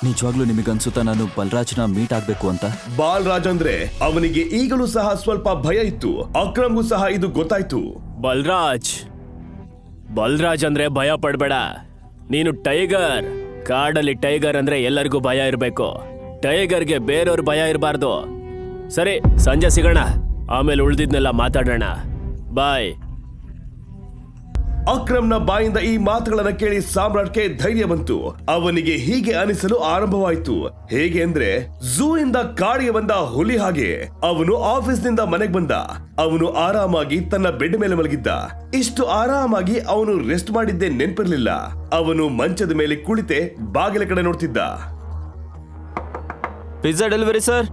ನಿಜವಾಗ್ಲೂ ನಿಮಗನ್ಸುತ್ತಾ ನಾನು ಬಲರಾಜ್ನ ಮೀಟ್ ಆಗ್ಬೇಕು ಅಂತ? ಬಾಲರಾಜ್ ಅಂದ್ರೆ ಅವನಿಗೆ ಈಗಲೂ ಸಹ ಸ್ವಲ್ಪ ಭಯ ಇತ್ತು. ಅಕ್ರಮ್ಗೂ ಸಹ ಇದು ಗೊತ್ತಾಯ್ತು. ಬಲರಾಜ್ ಅಂದ್ರೆ ಭಯ ಪಡ್ಬೇಡ. ನೀನು ಟೈಗರ್. ಕಾಡಲ್ಲಿ ಟೈಗರ್ ಅಂದ್ರೆ ಎಲ್ಲರಿಗೂ ಭಯ ಇರಬೇಕು. ಟೈಗರ್ಗೆ ಬೇರೆಯವ್ರ ಭಯ ಇರಬಾರ್ದು. ಸರಿ, ಸಂಜೆ ಸಿಗೋಣ. ಆಮೇಲೆ ಉಳ್ದಿದ್ನೆಲ್ಲ ಮಾತಾಡೋಣ. ಬಾಯ್. ಅಕ್ರಮ್ನ ಬಾಯಿಂದ ಈ ಮಾತುಗಳನ್ನ ಕೇಳಿ ಸಾಮ್ರಾಟ್ಗೆ ಧೈರ್ಯ ಬಂತು. ಅವನಿಗೆ ಹೀಗೆ ಅನಿಸಲು ಆರಂಭವಾಯ್ತು. ಹೇಗೆ ಅಂದ್ರೆ ಝೂ ಇಂದ ಕಾಡಿಗೆ ಬಂದ ಹುಲಿ ಹಾಗೆ. ಅವನು ಆಫೀಸ್ನಿಂದ ಮನೆಗೆ ಬಂದ. ಅವನು ಆರಾಮಾಗಿ ತನ್ನ ಬೆಡ್ ಮೇಲೆ ಮಲಗಿದ್ದ. ಇಷ್ಟು ಆರಾಮಾಗಿ ಅವನು ರೆಸ್ಟ್ ಮಾಡಿದ್ದೇ ನೆನಪಿರ್ಲಿಲ್ಲ. ಅವನು ಮಂಚದ ಮೇಲೆ ಕುಳಿತೆ ಬಾಗಿಲ ಕಡೆ ನೋಡ್ತಿದ್ದ. Pizza delivery sir.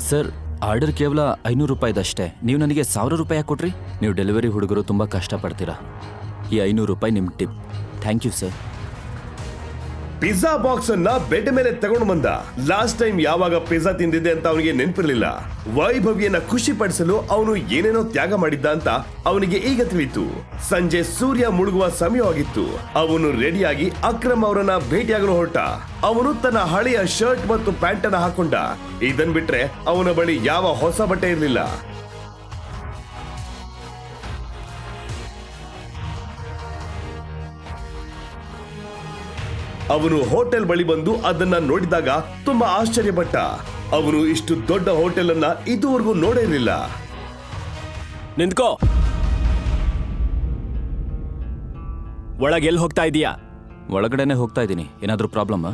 Sir, order ಕೇವಲ 500 ರೂಪಾಯಿದಷ್ಟೇ. ನೀವು ನನಗೆ 1000 ರೂಪಾಯಿ ಯಾಕೆ ಕೊಟ್ರಿ? ನೀವು ಡೆಲಿವರಿ ಹುಡುಗರು ತುಂಬ ಕಷ್ಟಪಡ್ತೀರಾ. ಈ 500 ರೂಪಾಯಿ ನಿಮ್ಮ tip. Thank you sir. Pizza box ಅನ್ನ ಬೆಡ್ ಮೇಲೆ ತಗೊಂಡು ಬಂದ. ಲಾಸ್ಟ್ ಟೈಮ್ ಯಾವಾಗ ಪಿಜ್ಜಾ ತಿಂದಿದ್ದೆ ಅಂತ ಅವನಿಗೆ ನೆನಪಿರ್ಲಿಲ್ಲ. ವೈಭವಿಯನ್ನ ಖುಷಿ ಪಡಿಸಲು ಅವನು ಏನೇನೋ ತ್ಯಾಗ ಮಾಡಿದ್ದ ಅಂತ ಅವನಿಗೆ ಈಗ ತಿಳಿಯಿತು. ಸಂಜೆ ಸೂರ್ಯ ಮುಳುಗುವ ಸಮಯವಾಗಿತ್ತು. ಅವನು ರೆಡಿಯಾಗಿ ಅಕ್ರಮ್ ಅವರನ್ನ ಭೇಟಿಯಾಗಲು ಹೊರಟ. ಅವನು ತನ್ನ ಹಳೆಯ ಶರ್ಟ್ ಮತ್ತು ಪ್ಯಾಂಟ್ ಅನ್ನ ಹಾಕೊಂಡ. ಇದನ್ ಬಿಟ್ರೆ ಅವನ ಬಳಿ ಯಾವ ಹೊಸ ಬಟ್ಟೆ ಇರಲಿಲ್ಲ. ಅವನು ಹೋಟೆಲ್ ಬಳಿ ಬಂದು ಅದನ್ನ ನೋಡಿದಾಗ ತುಂಬಾ ಆಶ್ಚರ್ಯಪಟ್ಟ. ಅವನು ಇಷ್ಟು ದೊಡ್ಡ ಹೋಟೆಲ್ ಅನ್ನ ಇದುವರೆಗೂ ನೋಡಿರಲಿಲ್ಲ. ನಿಂತ್ಕೋ. ಒಳಗೆ ಎಲ್ಲಿ ಹೋಗ್ತಾ ಇದೀಯಾ? ಒಳಗಡೆನೆ ಹೋಗ್ತಾ ಇದ್ದೀನಿ. ಏನಾದ್ರೂ ಪ್ರಾಬ್ಲಮ್?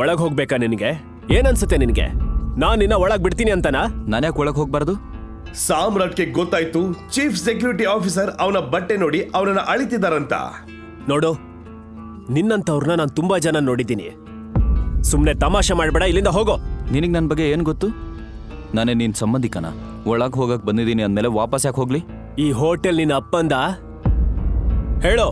ಒಳಗ್ ಹೋಗ್ಬೇಕಾ ನಿನಗೆ? ಏನನ್ಸುತ್ತೆ ನಿನಗೆ? ನಾನ್ ನಿನ್ನ ಒಳಗ್ ಬಿಡ್ತೀನಿ ಅಂತನಾ? ನಾನ್ಯಾಕೆ ಒಳಗೆ ಹೋಗ್ಬಾರ್ದು? ಸಾಮ್ರಾಟ್ಗೆ ಗೊತ್ತಾಯ್ತು ಚೀಫ್ ಸೆಕ್ಯೂರಿಟಿ ಆಫೀಸರ್ ಅವನ ಬಟ್ಟೆ ನೋಡಿ ಅವನನ್ನ ಅಳಿತಿದ್ದಾರಂತ. ನೋಡು, ನಿನ್ನಂತವ್ರನ್ನ ನಾನು ತುಂಬಾ ಜನ ನೋಡಿದ್ದೀನಿ. ಸುಮ್ನೆ ತಮಾಷೆ ಮಾಡ್ಬೇಡ, ಇಲ್ಲಿಂದ ಹೋಗೋ. ನಿನಗೆ ನನ್ನ ಬಗ್ಗೆ ಏನು ಗೊತ್ತು? ನಾನೇ ನಿನ್ನ ಸಂಬಂಧಿಕನ. ಒಳಗೆ ಹೋಗಕ್ ಬಂದಿದ್ದೀನಿ ಅಂದಮೇಲೆ ವಾಪಸ್ ಯಾಕೆ ಹೋಗ್ಲಿ? ಈ ಹೋಟೆಲ್ ನಿನ್ನ ಅಪ್ಪಂದ? ಹೇಳೋ.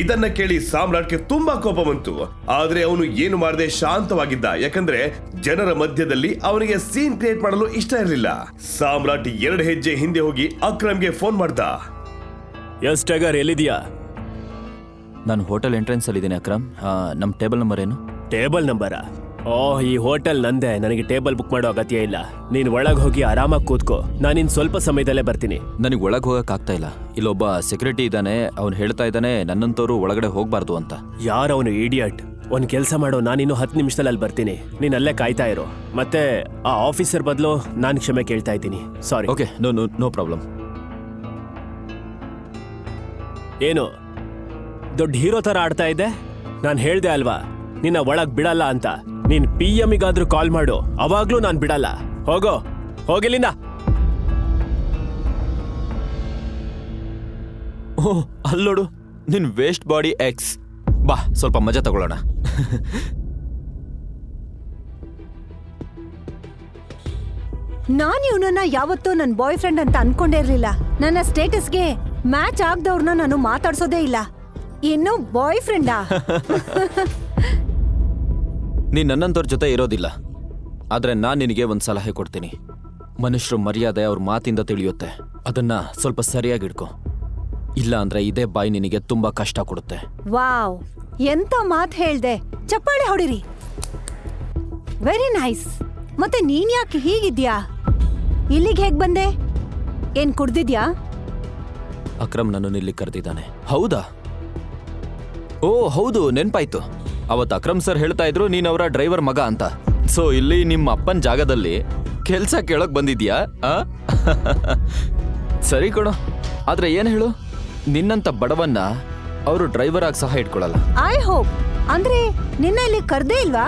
ಇದನ್ನ ಕೇಳಿ ಸಾಮ್ರಾಟ್ಗೆ ತುಂಬಾ ಕೋಪ ಬಂತು. ಆದ್ರೆ ಅವನು ಏನು ಮಾಡದೆ ಶಾಂತವಾಗಿದ್ದ. ಯಾಕಂದ್ರೆ ಜನರ ಮಧ್ಯದಲ್ಲಿ ಅವನಿಗೆ ಸೀನ್ ಕ್ರಿಯೇಟ್ ಮಾಡಲು ಇಷ್ಟ ಇರಲಿಲ್ಲ. ಸಾಮ್ರಾಟ್ 2 ಹೆಜ್ಜೆ ಹಿಂದೆ ಹೋಗಿ ಅಕ್ರಮ್ಗೆ ಫೋನ್ ಮಾಡ್ದ. ಎಸ್ ಟೈಗರ್, ಎಲ್ಲಿದೀಯಾ? ನಾನು ಹೋಟೆಲ್ ಎಂಟ್ರೆನ್ಸ್ ಅಲ್ಲಿ ಇದ್ದೀನಿ ಅಕ್ರಮ್. ನಮ್ಮ ಟೇಬಲ್ ನಂಬರ್ ಏನು? ಟೇಬಲ್ ನಂಬರಾ? ಓಹ್, ಈ ಹೋಟೆಲ್ ನಂದೆ. ನನಗೆ ಟೇಬಲ್ ಬುಕ್ ಮಾಡೋ ಅಗತ್ಯ ಇಲ್ಲ. ನೀನ್ ಒಳಗ್ ಹೋಗಿ ಆರಾಮಾಗಿ ಕೂತ್ಕೋ. ನಾನಿನ್ ಸ್ವಲ್ಪ ಸಮಯದಲ್ಲೇ ಬರ್ತೀನಿ. ನನಗೆ ಒಳಗೆ ಹೋಗಕ್ ಆಗ್ತಾ ಇಲ್ಲ. ಇಲ್ಲೊಬ್ಬ ಸೆಕ್ಯೂರಿಟಿ ಇದ್ದಾನೆ. ಅವ್ನು ಹೇಳ್ತಾ ಇದ್ದಾನೆ ನನ್ನಂತವ್ರು ಒಳಗಡೆ ಹೋಗ್ಬಾರ್ದು ಅಂತ. ಯಾರವನು ಇಡಿಯಟ್? ಒಂದ್ ಕೆಲ್ಸ ಮಾಡೋ, ನಾನಿನ್ನು 10 ನಿಮಿಷದಲ್ಲಿ ಅಲ್ಲಿ ಬರ್ತೀನಿ. ನೀನ್ ಅಲ್ಲೇ ಕಾಯ್ತಾ ಇರೋ. ಮತ್ತೆ ಆ ಆಫೀಸರ್ ಬದಲು ನಾನು ಕ್ಷಮೆ ಕೇಳ್ತಾ ಇದ್ದೀನಿ. ಸಾರಿ. Okay, no problem. ಏನು ದೊಡ್ಡ ಹೀರೋ ತರ ಆಡ್ತಾ ಇದ್ದೆ? ನಾನು ಹೇಳ್ದೆ ಅಲ್ವಾ ನಿನ್ನ ಒಳಗ್ ಬಿಡಲ್ಲ ಅಂತ. ನೀನ್ PM-ಗಾದ್ರೂ ಕಾಲ್ ಮಾಡು, ಅವಾಗ್ಲೂ ನಾನ್ ಬಿಡಲ್ಲ. ಹೋಗಿಲ್ಲಿಂದ. ಓಹ್, ಅಲ್ಲೋಡು ನಿನ್ ವೇಸ್ಟ್ ಬಾಡಿ ಎಕ್ಸ್. ಬಾ, ಸ್ವಲ್ಪ ಮಜಾ ತಗೊಳ್ಳೋಣ. ನಾನ್ ಇವನನ್ನ ಯಾವತ್ತೂ ನನ್ನ ಬಾಯ್ ಫ್ರೆಂಡ್ ಅಂತ ಅನ್ಕೊಂಡೇ ಇರ್ಲಿಲ್ಲ. ನನ್ನ ಸ್ಟೇಟಸ್ಗೆ ಮ್ಯಾಚ್ ಆಗದವ್ರನ್ನ ನಾನು ಮಾತಾಡ್ಸೋದೇ ಇಲ್ಲ. ಇನ್ನು ಬಾಯ್ ಫ್ರೆಂಡಾ? ನೀನ್ ನನ್ನಂತವ್ರ ಜೊತೆ ಇರೋದಿಲ್ಲ. ಆದ್ರೆ ನಾನ್ ನಿನಗೆ ಒಂದ್ ಸಲಹೆ ಕೊಡ್ತೀನಿ. ಮನುಷ್ಯರು ಮರ್ಯಾದೆ ಅವ್ರ ಮಾತಿಂದ ತಿಳಿಯುತ್ತೆ. ಅದನ್ನ ಸ್ವಲ್ಪ ಸರಿಯಾಗಿ ಇಡ್ಕೊ. ಇಲ್ಲ ಅಂದ್ರೆ ಇದೇ ಬಾಯಿ ನಿನಗೆ ತುಂಬಾ ಕಷ್ಟ ಕೊಡುತ್ತೆ. ವಾವ್, ಎಂತ ಮಾತ್ ಹೇಳ್ದೆ. ಚಪ್ಪಾಳೆ ಹೊಡಿರಿ. Very nice. ಮತ್ತೆ ನೀನ್ ಯಾಕೆ ಹೀಗಿದ್ಯಾ? ಇಲ್ಲಿಗೆ ಹೇಗ್ ಬಂದೆ? ಏನ್ ಕುಡ್ದಿದ್ಯಾ? ಅಕ್ರಮ್ ನನ್ನನ್ನು ಇಲ್ಲಿ ಕರೆದಿದ್ದಾನೆ. ಹೌದಾ? ಓ ಹೌದು, ನೆನ್ಪಾಯ್ತು. ಅವತ್ತು ಅಕ್ರಮ್ ಸರ್ ಹೇಳ್ತಾ ಇದ್ರು ನೀನ್ ಅವರ ಡ್ರೈವರ್ ಮಗ ಅಂತ. ಸೊ ಇಲ್ಲಿ ನಿಮ್ಮ ಅಪ್ಪನ ಜಾಗದಲ್ಲಿ ಕೆಲ್ಸ ಕೇಳಕ್ ಬಂದಿದ್ಯಾ? ಸರಿ ಕಣೋ. ಆದ್ರೆ ಏನ್ ಹೇಳು, ನಿನ್ನಂತ ಬಡವನ್ನ ಅವರು ಡ್ರೈವರ್ ಆಗಿ ಸಹ ಇಟ್ಕೊಳಲ್ಲ. ಐ ಹೋಪ್ ಅಂದ್ರೆ ನಿನ್ನ ಇಲ್ಲಿ ಕರ್ದೇ ಇಲ್ವಾ?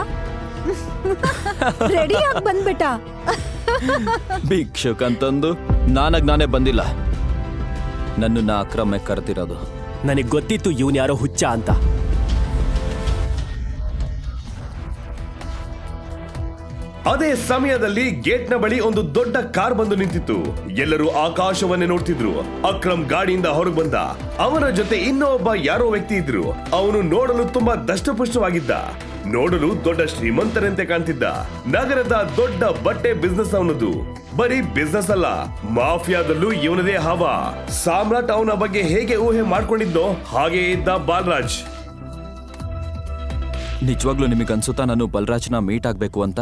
ರೆಡಿ ಆಗಿ ಬಂದ್ಬಿಟ್ಟ. ಭಿಕ್ಷುಕ್ ಅಂತಂದು ನಾನೇ ಬಂದಿಲ್ಲ. ನನ್ನನ್ನ ಅಕ್ರಮ ಕರೆದಿರೋದು. ನನಗ್ ಗೊತ್ತಿತ್ತು ಇವನ್ ಯಾರೋ ಹುಚ್ಚ ಅಂತ. ಅದೇ ಸಮಯದಲ್ಲಿ ಗೇಟ್ನ ಬಳಿ ಒಂದು ದೊಡ್ಡ ಕಾರ್ ಬಂದು ನಿಂತಿತ್ತು. ಎಲ್ಲರೂ ಆಕಾಶವನ್ನೇ ನೋಡ್ತಿದ್ರು. ಅಕ್ರಮ್ ಗಾಡಿಯಿಂದ ಹೊರಗೆ ಬಂದ. ಅವನ ಜೊತೆ ಇನ್ನೊಬ್ಬ ಯಾರೋ ವ್ಯಕ್ತಿ ಇದ್ರು. ಅವನು ನೋಡಲು ತುಂಬಾ ದಷ್ಟಪುಷ್ಟವಾಗಿದ್ದ. ನೋಡಲು ದೊಡ್ಡ ಶ್ರೀಮಂತರಂತೆ ಕಾಣ್ತಿದ್ದ. ನಗರದ ದೊಡ್ಡ ಬಟ್ಟೆ ಬಿಸ್ನೆಸ್ ಅವನದು. ಬರೀ ಬಿಸ್ನೆಸ್ ಅಲ್ಲ, ಮಾಫಿಯಾದಲ್ಲೂ ಇವನದೇ ಹಾವ. ಸಾಮ್ರಾಟ್ ಅವನ ಬಗ್ಗೆ ಹೇಗೆ ಊಹೆ ಮಾಡ್ಕೊಂಡಿದ್ದೋ ಹಾಗೆ ಇದ್ದ ಬಾಲರಾಜ್. ನಿಜವಾಗ್ಲೂ ನಿಮಗನ್ಸುತ್ತಾ ನಾನು ಬಲರಾಜ್ನ ಮೀಟ್ ಆಗ್ಬೇಕು ಅಂತ?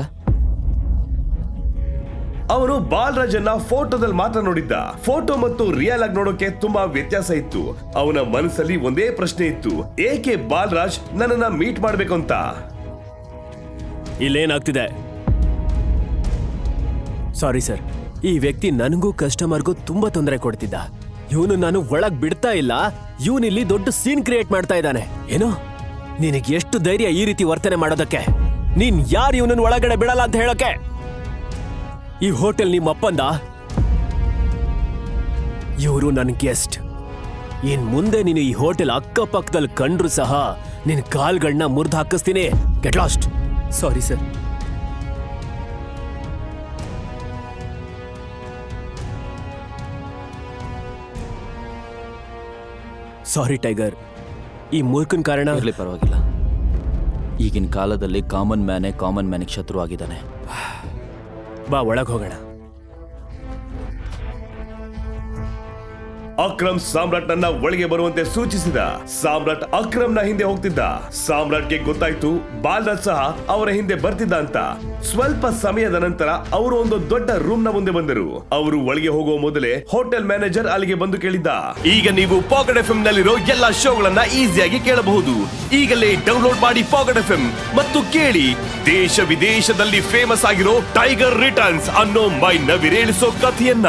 ಅವನು ಬಾಲರಾಜನ್ನ ಫೋಟೋದಲ್ಲಿ ಮಾತ್ರ ನೋಡಿದ್ದ. ಫೋಟೋ ಮತ್ತು ರಿಯಲ್ ಆಗಿ ನೋಡೋಕೆ ತುಂಬಾ ವ್ಯತ್ಯಾಸ ಇತ್ತು. ಅವನ ಮನಸ್ಸಲ್ಲಿ ಒಂದೇ ಪ್ರಶ್ನೆ ಇತ್ತು, ಏಕೆ ಬಾಲರಾಜ್ ನನ್ನನ್ನ ಮೀಟ್ ಮಾಡ್ಬೇಕು ಅಂತ. ಇಲ್ಲೇನಾಗ್ತಿದೆ? ಸಾರಿ ಸರ್, ಈ ವ್ಯಕ್ತಿ ನನಗೂ ಕಸ್ಟಮರ್ಗೂ ತುಂಬಾ ತೊಂದರೆ ಕೊಡ್ತಿದ್ದ. ಇವನು ನಾನು ಒಳಗ್ ಬಿಡ್ತಾ ಇಲ್ಲ, ಇವನಿಲ್ಲಿ ದೊಡ್ಡ ಸೀನ್ ಕ್ರಿಯೇಟ್ ಮಾಡ್ತಾ ಇದ್ದಾನೆ. ಏನು, ನಿನಗೆ ಎಷ್ಟು ಧೈರ್ಯ ಈ ರೀತಿ ವರ್ತನೆ ಮಾಡೋದಕ್ಕೆ? ನೀನ್ ಯಾರು ಇವನನ್ನ ಒಳಗಡೆ ಬಿಡಲ್ಲ ಅಂತ ಹೇಳಕ್ಕೆ? ಈ ಹೋಟೆಲ್ ನಿಮ್ಮ ಅಪ್ಪಂದ? ಇವರು ನನ್ನ ಗೆಸ್ಟ್. ಇನ್ ಮುಂದೆ ನೀನು ಈ ಹೋಟೆಲ್ ಅಕ್ಕಪಕ್ಕದಲ್ಲಿ ಕಂಡ್ರು ಸಹ ನಿನ್ ಕಾಲ್ಗಳನ್ನ ಮುರಿದು ಹಾಕಿಸ್ತೀನಿ. Get lost. Sorry sir. Sorry tiger, ಈ ಮೂರ್ಖನ್ ಕಾರಣ. ಇರ್ಲಿ, ಪರವಾಗಿಲ್ಲ. ಈಗಿನ ಕಾಲದಲ್ಲಿ ಕಾಮನ್ ಮ್ಯಾನಿಗೆ ಶತ್ರು ಆಗಿದ್ದಾನೆ. ಬಾ ಒಳಗ್ ಹೋಗೋಣ. ಅಕ್ರಮ್ ಸಾಮ್ರಾಟ್ ನನ್ನ ಒಳಗೆ ಬರುವಂತೆ ಸೂಚಿಸಿದ. ಸಾಮ್ರಾಟ್ ಅಕ್ರಮ್ನ ಹಿಂದೆ ಹೋಗ್ತಿದ್ದ. ಸಾಮ್ರಾಟ್ಗೆ ಗೊತ್ತಾಯ್ತು ಬಾಲರಾಜ್ ಸಹ ಅವರ ಹಿಂದೆ ಬರ್ತಿದ್ದ ಅಂತ. ಸ್ವಲ್ಪ ಸಮಯದ ನಂತರ ಅವರು ಒಂದು ದೊಡ್ಡ ರೂಮ್ ನ ಮುಂದೆ ಬಂದರು. ಅವರು ಒಳಗೆ ಹೋಗುವ ಮೊದಲೇ ಹೋಟೆಲ್ ಮ್ಯಾನೇಜರ್ ಅಲ್ಲಿಗೆ ಬಂದು ಕೇಳಿದ್ದ, ಈಗ ನೀವು ಪಾಕೆಟ್ ಎಫ್ಎಂ ನಲ್ಲಿರೋ ಎಲ್ಲಾ ಶೋಗಳನ್ನ ಈಸಿಯಾಗಿ ಕೇಳಬಹುದು. ಈಗಲೇ ಡೌನ್ಲೋಡ್ ಮಾಡಿ ಪಾಕೆಟ್ ಎಫ್ಎಂ ಮತ್ತು ಕೇಳಿ ದೇಶ ವಿದೇಶದಲ್ಲಿ ಫೇಮಸ್ ಆಗಿರೋ ಟೈಗರ್ ರಿಟರ್ನ್ಸ್ ಅನ್ನೋ ಮೈ ನವಿರೇಳಿಸೋ ಕಥೆಯನ್ನ.